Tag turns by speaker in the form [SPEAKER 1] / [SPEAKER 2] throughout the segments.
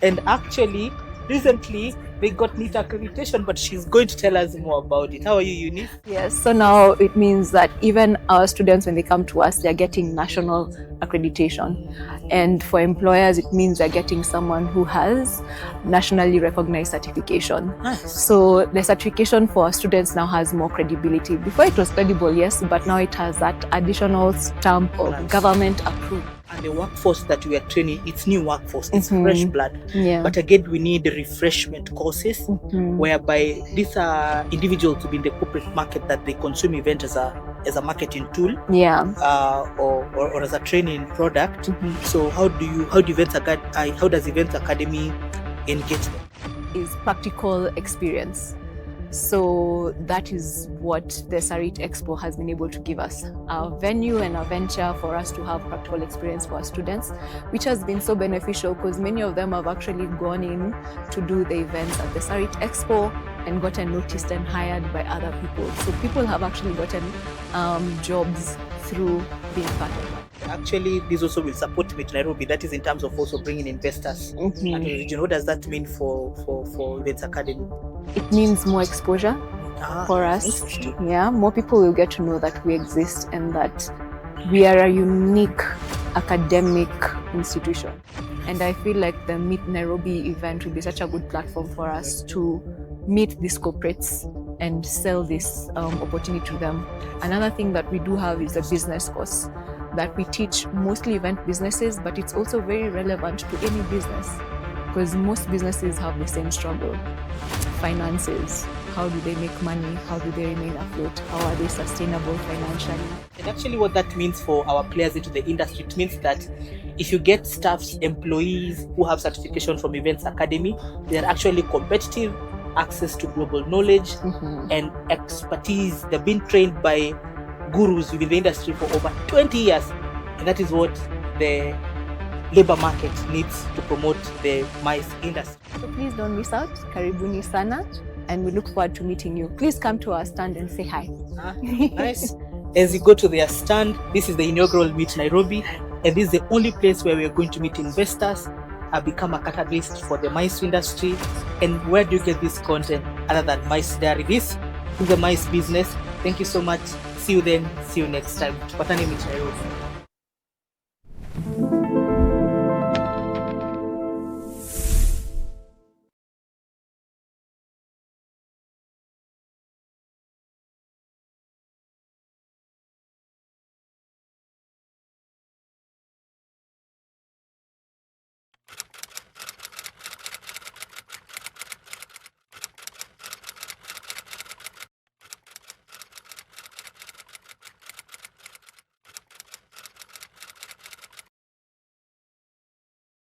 [SPEAKER 1] And actually, recently they got NEET accreditation, but she's going to tell us more about it. How are you, Eunice?
[SPEAKER 2] Yes, so now it means that even our students, when they come to us, they're getting national accreditation. And for employers, it means they're getting someone who has nationally recognized certification.
[SPEAKER 1] Nice.
[SPEAKER 2] So the certification for students now has more credibility. Before it was credible, yes, but now it has that additional stamp of
[SPEAKER 1] Nice.
[SPEAKER 2] government approved.
[SPEAKER 1] And the workforce that we are training, it's new workforce, it's fresh blood.
[SPEAKER 2] Yeah.
[SPEAKER 1] But again, we need refreshment courses whereby these are individuals to be in the corporate market that they consume event as a marketing tool,
[SPEAKER 2] Yeah.
[SPEAKER 1] or as a training product. So how does Events Academy engage them?
[SPEAKER 2] Is practical experience. So that is what the Sarit Expo has been able to give us, a venue and a venture for us to have practical experience for our students, which has been so beneficial because many of them have actually gone in to do the events at the Sarit Expo and gotten noticed and hired by other people. So people have actually gotten jobs through being part of that.
[SPEAKER 1] Actually, this also will support Meet Nairobi. That is in terms of also bringing investors into the region. What does that mean for Events Academy?
[SPEAKER 2] It means more exposure for us. Yeah, more people will get to know that we exist and that we are a unique academic institution. And I feel like the Meet Nairobi event will be such a good platform for us to meet these corporates and sell this opportunity to them. Another thing that we do have is a business course that we teach mostly event businesses, but it's also very relevant to any business because most businesses have the same struggle. Finances, how do they make money? How do they remain afloat? How are they sustainable financially?
[SPEAKER 1] And actually what that means for our players into the industry, it means that if you get staffs, employees who have certification from Events Academy, they are actually competitive, access to global knowledge and expertise. They've been trained by gurus within the industry for over 20 years. And that is what the labor market needs to promote the MICE industry.
[SPEAKER 2] So please don't miss out. Karibuni sana. And we look forward to meeting you. Please come to our stand and say hi.
[SPEAKER 1] Nice. As you go to their stand, this is the inaugural Meet Nairobi, and this is the only place where we are going to meet investors, become a catalyst for the MICE industry. And where do you get this content other than MICE Diary? This is the MICE business. Thank you so much. See you then. See you next time. Tupatane Meet Nairobi.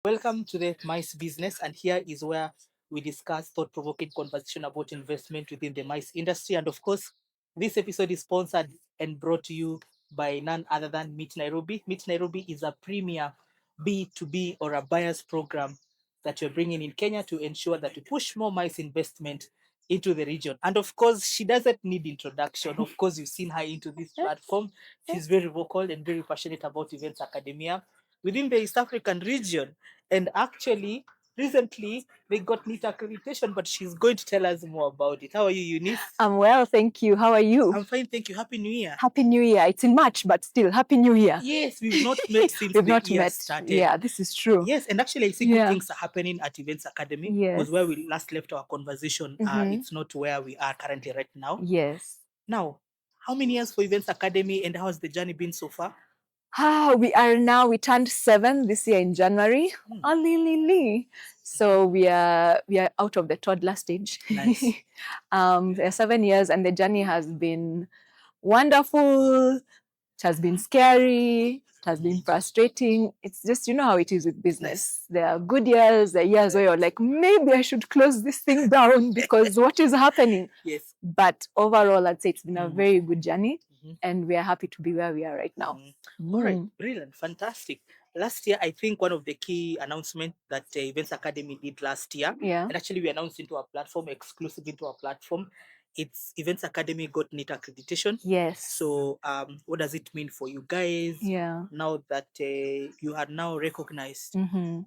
[SPEAKER 1] Welcome to the MICE business, and here is where we discuss thought-provoking conversation about investment within the MICE industry. And of course, this episode is sponsored and brought to you by none other than Meet Nairobi. Meet Nairobi is a premier B2B or a buyer's program that we're bringing in Kenya to ensure that we push more MICE investment into the region. And of course, she doesn't need introduction. Of course, you've seen her into this platform. She's very vocal and very passionate about Events Academia within the East African region. And actually, recently they got NEET accreditation, but she's going to tell us more about it. How are you, Eunice?
[SPEAKER 2] I'm well, thank you. How are you?
[SPEAKER 1] I'm fine, thank you. Happy New Year.
[SPEAKER 2] Happy New Year. It's in March, but still, Happy New Year.
[SPEAKER 1] Yes, we've not met since
[SPEAKER 2] We've
[SPEAKER 1] the
[SPEAKER 2] not
[SPEAKER 1] year
[SPEAKER 2] met.
[SPEAKER 1] started.
[SPEAKER 2] Yeah, this is true.
[SPEAKER 1] Yes, and actually I see good things are happening at Events Academy.
[SPEAKER 2] Yes.
[SPEAKER 1] Was where we last left our conversation. It's not where we are currently right now.
[SPEAKER 2] Yes.
[SPEAKER 1] Now, how many years for Events Academy and how has the journey been so far?
[SPEAKER 2] We turned 7 this year in January. So we are out of the toddler stage.
[SPEAKER 1] Nice.
[SPEAKER 2] We are 7 years and the journey has been wonderful. It has been scary. It has been frustrating. It's just, you know how it is with business. There are good years, there are years where you're like, maybe I should close this thing down because what is happening?
[SPEAKER 1] Yes.
[SPEAKER 2] But overall, I'd say it's been a very good journey. And we are happy to be where we are right now.
[SPEAKER 1] All right, brilliant, fantastic. Last year, I think one of the key announcements that Events Academy did last year, and actually we announced into our platform, exclusive into our platform, its Events Academy got NIT accreditation.
[SPEAKER 2] Yes.
[SPEAKER 1] So what does it mean for you guys?
[SPEAKER 2] Yeah.
[SPEAKER 1] Now that you are now recognized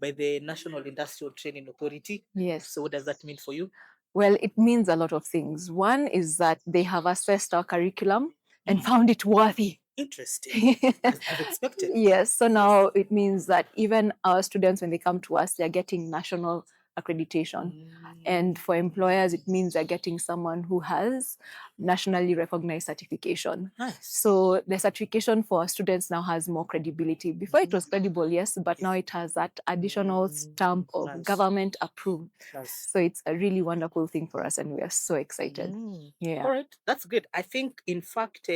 [SPEAKER 1] by the National Industrial Training Authority.
[SPEAKER 2] Yes.
[SPEAKER 1] So what does that mean for you?
[SPEAKER 2] Well, it means a lot of things. One is that they have assessed our curriculum and found it worthy.
[SPEAKER 1] Interesting. As expected.
[SPEAKER 2] Yes. So now it means that even our students, when they come to us, they're getting national accreditation. And for employers, it means they're getting someone who has nationally recognized certification.
[SPEAKER 1] Nice.
[SPEAKER 2] So the certification for students now has more credibility. Before it was credible, yes, but now it has that additional stamp of
[SPEAKER 1] Nice.
[SPEAKER 2] government approved.
[SPEAKER 1] Nice.
[SPEAKER 2] So it's a really wonderful thing for us, and we are so excited. Yeah.
[SPEAKER 1] All right, that's good. I think, in fact,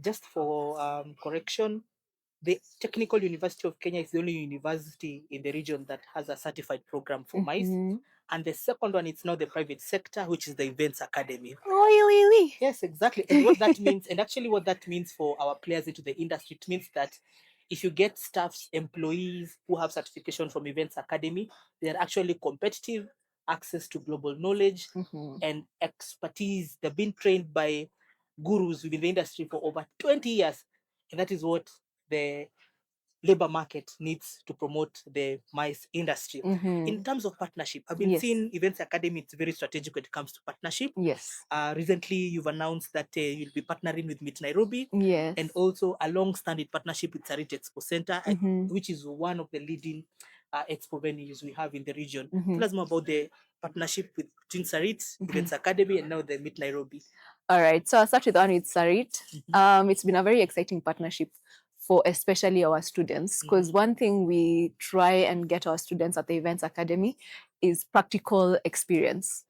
[SPEAKER 1] just for correction, the Technical University of Kenya is the only university in the region that has a certified program for MICE. And the second one, it's now the private sector, which is the Events Academy.
[SPEAKER 2] Really?
[SPEAKER 1] Yes, exactly. And what that means, and actually what that means for our players into the industry, it means that if you get staffs, employees who have certification from Events Academy, they're actually competitive, access to global knowledge and expertise. They've been trained by gurus within the industry for over 20 years. And that is what the labor market needs to promote the MICE industry. In terms of partnership, I've been seeing Events Academy, it's very strategic when it comes to partnership.
[SPEAKER 2] Yes.
[SPEAKER 1] Recently, you've announced that you'll be partnering with NAIROBI.
[SPEAKER 2] Yes.
[SPEAKER 1] And also a long-standing partnership with Sarit Expo Center, which is one of the leading expo venues we have in the region. Tell us more about the partnership between Sarit, Events Academy, and now the Meet Nairobi.
[SPEAKER 2] All right. So I'll start with the one with Sarit. It's been a very exciting partnership for especially our students, because one thing we try and get our students at the Events Academy is practical experience.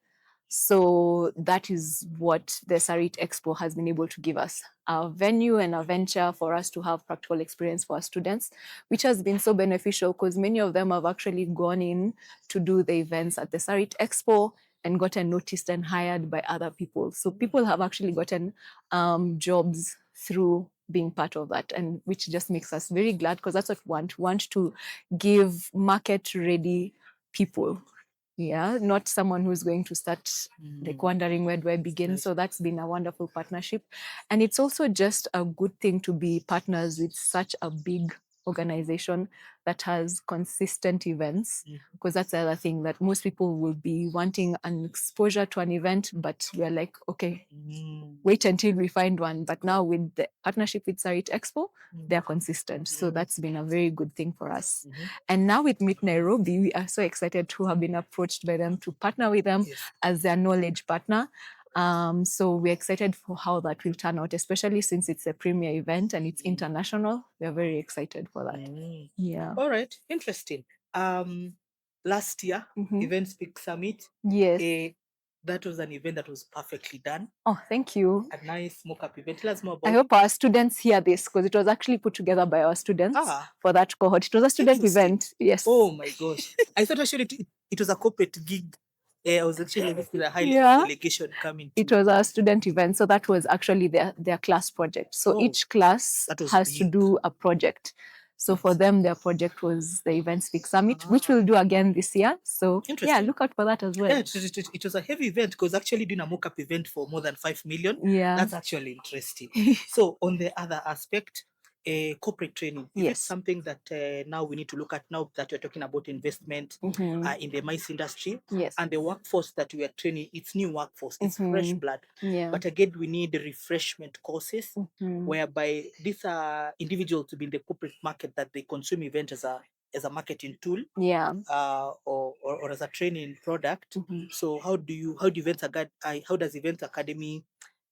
[SPEAKER 2] So that is what the Sarit Expo has been able to give us, a venue and a venture for us to have practical experience for our students, which has been so beneficial because many of them have actually gone in to do the events at the Sarit Expo and gotten noticed and hired by other people. So people have actually gotten jobs through being part of that, and which just makes us very glad, because that's what we want to give market ready people. Yeah, not someone who's going to start like wondering where do I begin. So that's been a wonderful partnership. And it's also just a good thing to be partners with such a big organization that has consistent events, because that's the other thing, that most people will be wanting an exposure to an event, but we're like, okay, wait until we find one. But now with the partnership with Sarit Expo, they're consistent. So that's been a very good thing for us. And now with Meet Nairobi, we are so excited to have been approached by them to partner with them as their knowledge partner. So we're excited for how that will turn out, especially since it's a premier event and it's international. We're very excited for that. Yeah.
[SPEAKER 1] All right. Interesting. Last year, Event Speak Summit.
[SPEAKER 2] Yes.
[SPEAKER 1] That was an event that was perfectly done.
[SPEAKER 2] Oh, thank you.
[SPEAKER 1] A nice mock-up event. Tell us more about
[SPEAKER 2] I hope our students hear this, because it was actually put together by our students for that cohort. It was a student event. Yes.
[SPEAKER 1] Oh my gosh. I thought actually it was a corporate gig. I was actually with a high delegation coming.
[SPEAKER 2] It was a student event. So that was actually their class project. So each class has to do a project. So for them, their project was the Event Speak Summit, which we'll do again this year. So yeah, look out for that as well.
[SPEAKER 1] Yeah, it was a heavy event, because actually doing a mock-up event for more than 5 million, that's actually interesting. So on the other aspect, corporate training, is something that now we need to look at, now that we're talking about investment in the MICE industry. And the workforce that we are training, it's new workforce, it's fresh blood. But again, we need refreshment courses whereby these are individuals to be in the corporate market, that they consume event as a marketing tool, or as a training product. So how does Events Academy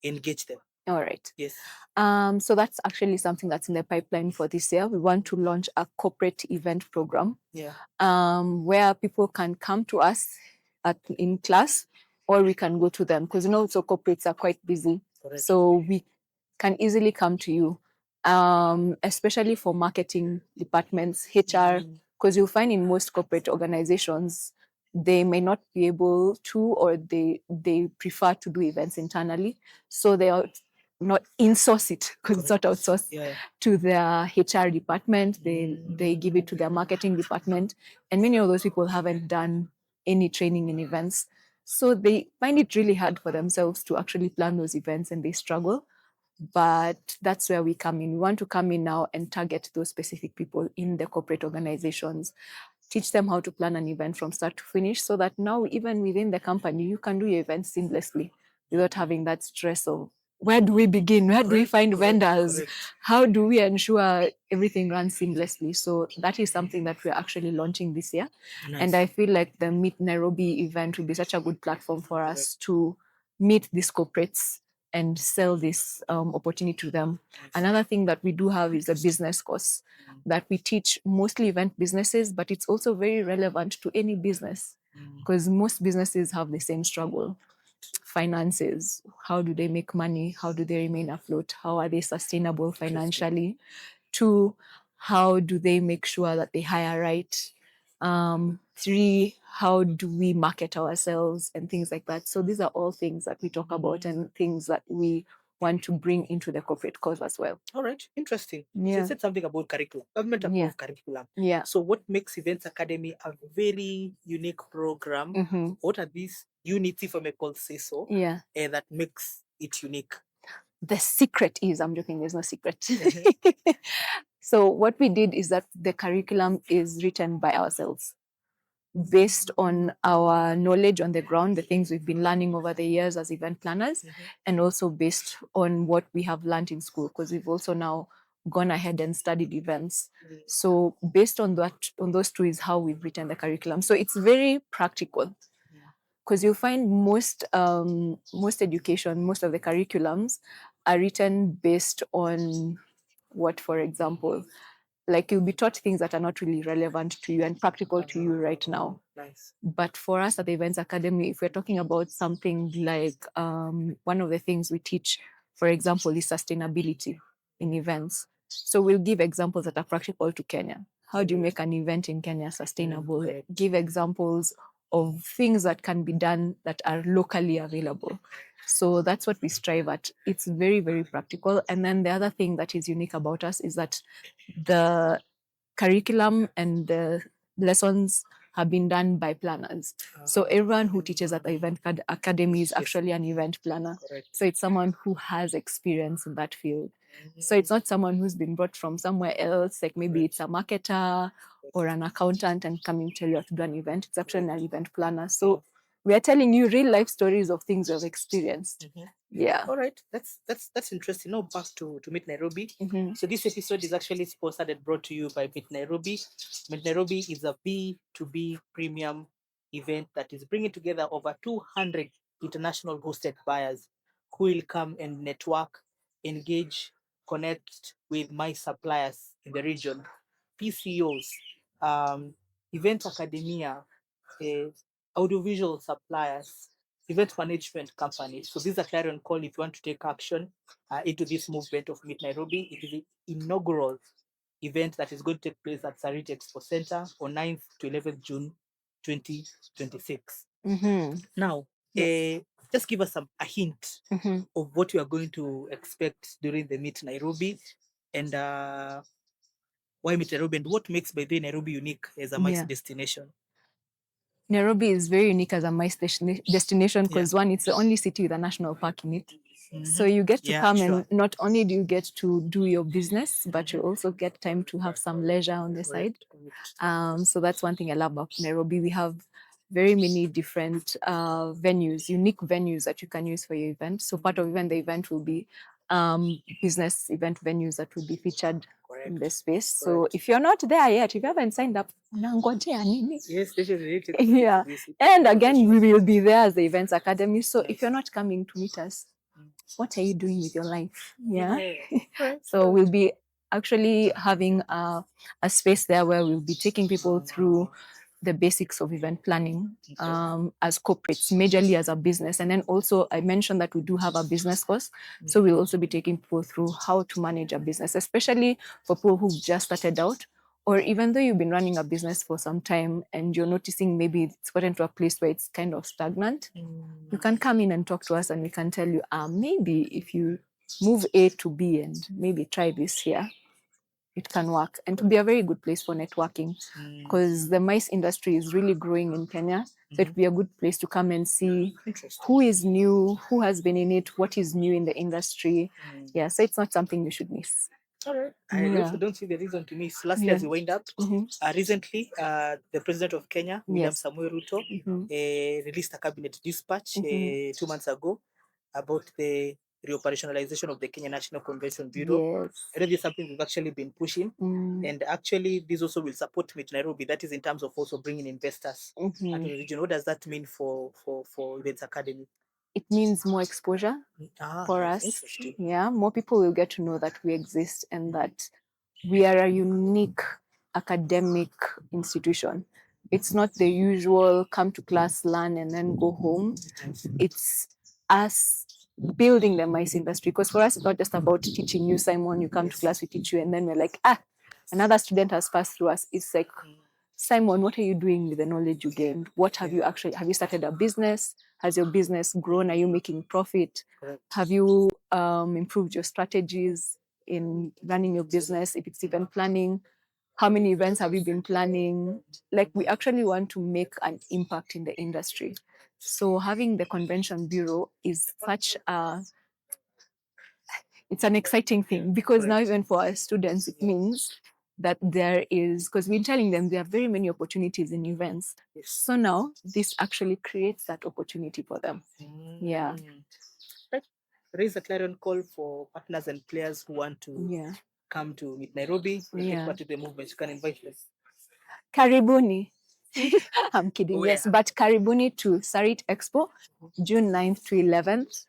[SPEAKER 1] engage them?
[SPEAKER 2] All right.
[SPEAKER 1] Yes.
[SPEAKER 2] So that's actually something that's in the pipeline for this year. We want to launch a corporate event program. Where people can come to us in class, or we can go to them, because so corporates are quite busy.
[SPEAKER 1] Correct.
[SPEAKER 2] So we can easily come to you, especially for marketing departments, HR, because you'll find in most corporate organizations, they may not be able to, or they prefer to do events internally. So they are not insource it, because it's not outsourced to their HR department. They give it to their marketing department. And many of those people haven't done any training in events. So they find it really hard for themselves to actually plan those events and they struggle. But that's where we come in. We want to come in now and target those specific people in the corporate organizations, teach them how to plan an event from start to finish so that now, even within the company, you can do your event seamlessly without having that stress of where do we begin? Where do we find vendors? How do we ensure everything runs seamlessly? So that is something that we're actually launching this year.
[SPEAKER 1] Nice.
[SPEAKER 2] And I feel like the Meet Nairobi event will be such a good platform for us to meet these corporates and sell this opportunity to them. Another thing that we do have is a business course that we teach mostly event businesses, but it's also very relevant to any business because most businesses have the same struggle. Finances, how do they make money? How do they remain afloat? How are they sustainable financially? Two, how do they make sure that they hire right? Three, how do we market ourselves and things like that? So these are all things that we talk about and things that we want to bring into the corporate course as well.
[SPEAKER 1] All right, interesting. So
[SPEAKER 2] Yeah.
[SPEAKER 1] you said something about curriculum, government
[SPEAKER 2] Yeah.
[SPEAKER 1] approved curriculum.
[SPEAKER 2] Yeah.
[SPEAKER 1] So what makes Events Academy a very unique program? What are these units, if I may call say so,
[SPEAKER 2] Yeah.
[SPEAKER 1] that makes it unique?
[SPEAKER 2] The secret is, I'm joking, there's no secret. So what we did is that the curriculum is written by ourselves based on our knowledge on the ground, the things we've been learning over the years as event planners, and also based on what we have learned in school, because we've also now gone ahead and studied events. So based on that, on those two is how we've written the curriculum. So it's very practical, because you'll find most education, most of the curriculums are written based on what, for example, like you'll be taught things that are not really relevant to you and practical to you right now.
[SPEAKER 1] Nice.
[SPEAKER 2] But for us at the Events Academy, if we're talking about something like one of the things we teach, for example, is sustainability in events. So we'll give examples that are practical to Kenya. How do you make an event in Kenya sustainable? Give examples of things that can be done that are locally available. So that's what we strive at. It's very, very practical. And then the other thing that is unique about us is that the curriculum and the lessons have been done by planners. So everyone who teaches at the Event Academy is actually an event planner.
[SPEAKER 1] Correct.
[SPEAKER 2] So it's someone who has experience in that field. So it's not someone who's been brought from somewhere else, like maybe it's a marketer or an accountant and coming to tell you how to do an event. It's actually an event planner. So we are telling you real life stories of things we've experienced. Yeah.
[SPEAKER 1] All right, that's interesting. Now back to Meet Nairobi. So this episode is actually sponsored and brought to you by Meet Nairobi. Meet Nairobi is a B2B premium event that is bringing together over 200 international hosted buyers who will come and network, engage, connect with my suppliers in the region, PCOs, event academia, audiovisual suppliers, event management companies. So these are clarion call if you want to take action into this movement of Meet Nairobi. It is the inaugural event that is going to take place at Sarit Expo Center on 9th to 11th June 2026. Now, just give us a hint of what you are going to expect during the Meet Nairobi and why Meet Nairobi and what makes by the Nairobi unique as a MICE destination.
[SPEAKER 2] Nairobi is very unique as a MICE destination because one, it's the only city with a national park in it. So you get to come and not only do you get to do your business, but you also get time to have some leisure on the side. So that's one thing I love about Nairobi. We have very many different venues, unique venues that you can use for your event. So part of even the event will be business event venues that will be featured in the space. So if you're not there yet, if you haven't signed up,
[SPEAKER 1] yes,
[SPEAKER 2] yeah. And again, we will be there as the Events Academy. So if you're not coming to meet us, what are you doing with your life? Yeah. So we'll be actually having a space there where we'll be taking people through the basics of event planning as corporates, majorly as a business. And then also I mentioned that we do have a business course. So we'll also be taking people through how to manage a business, especially for people who've just started out, or even though you've been running a business for some time and you're noticing maybe it's gotten to a place where it's kind of stagnant, you can come in and talk to us and we can tell you, maybe if you move A to B and maybe try this here, it can work and to be a very good place for networking because the mice industry is really growing in Kenya. So it'd be a good place to come and see who is new, who has been in it, what is new in the industry. Yeah, so it's not something you should miss.
[SPEAKER 1] All right. I also don't see the reason to miss. Lastly, as we wind up, recently, the president of Kenya, William Samuel Ruto, released a cabinet dispatch 2 months ago about the reoperationalization of the Kenya National Convention Bureau. I know this is something we've actually been pushing, and actually, this also will support Meet Nairobi. That is in terms of also bringing investors into the region. What does that mean for Events Academy?
[SPEAKER 2] It means more exposure for us. Yeah, more people will get to know that we exist and that we are a unique academic institution. It's not the usual come to class, learn, and then go home. It's us building the mice industry. Because for us, it's not just about teaching you, Simon, you come to class, we teach you, and then we're like, another student has passed through us. It's like, Simon, what are you doing with the knowledge you gained? What have you started a business? Has your business grown? Are you making profit? Have you improved your strategies in running your business? If it's even planning, how many events have you been planning? Like, we actually want to make an impact in the industry. So having the Convention Bureau is it's an exciting thing because now even for our students, it means that there is, because we're telling them there are very many opportunities in events. So now this actually creates that opportunity for them. Yeah.
[SPEAKER 1] Raise a clarion call for partners and players who want to come to Meet Nairobi and take part in the movement. You can invite them. Karibuni.
[SPEAKER 2] I'm kidding. Yes, but Karibuni to Sarit Expo, June 9th to 11th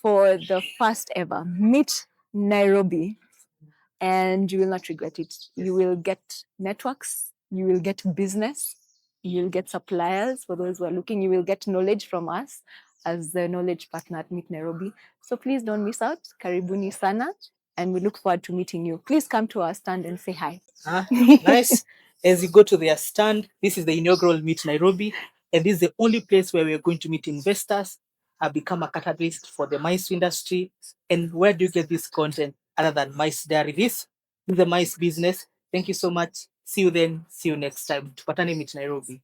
[SPEAKER 2] for the first ever Meet Nairobi. And you will not regret it. You will get networks, you will get business, you will get suppliers for those who are looking, you will get knowledge from us as the knowledge partner at Meet Nairobi. So please don't miss out. Karibuni sana. And we look forward to meeting you. Please come to our stand and say hi.
[SPEAKER 1] Nice. As you go to their stand, this is the inaugural Meet Nairobi, and this is the only place where we're going to meet investors, become a catalyst for the mice industry. And where do you get this content other than Mice Diary? This is the mice business. Thank you so much. See you then. See you next time. Tupatane Meet Nairobi.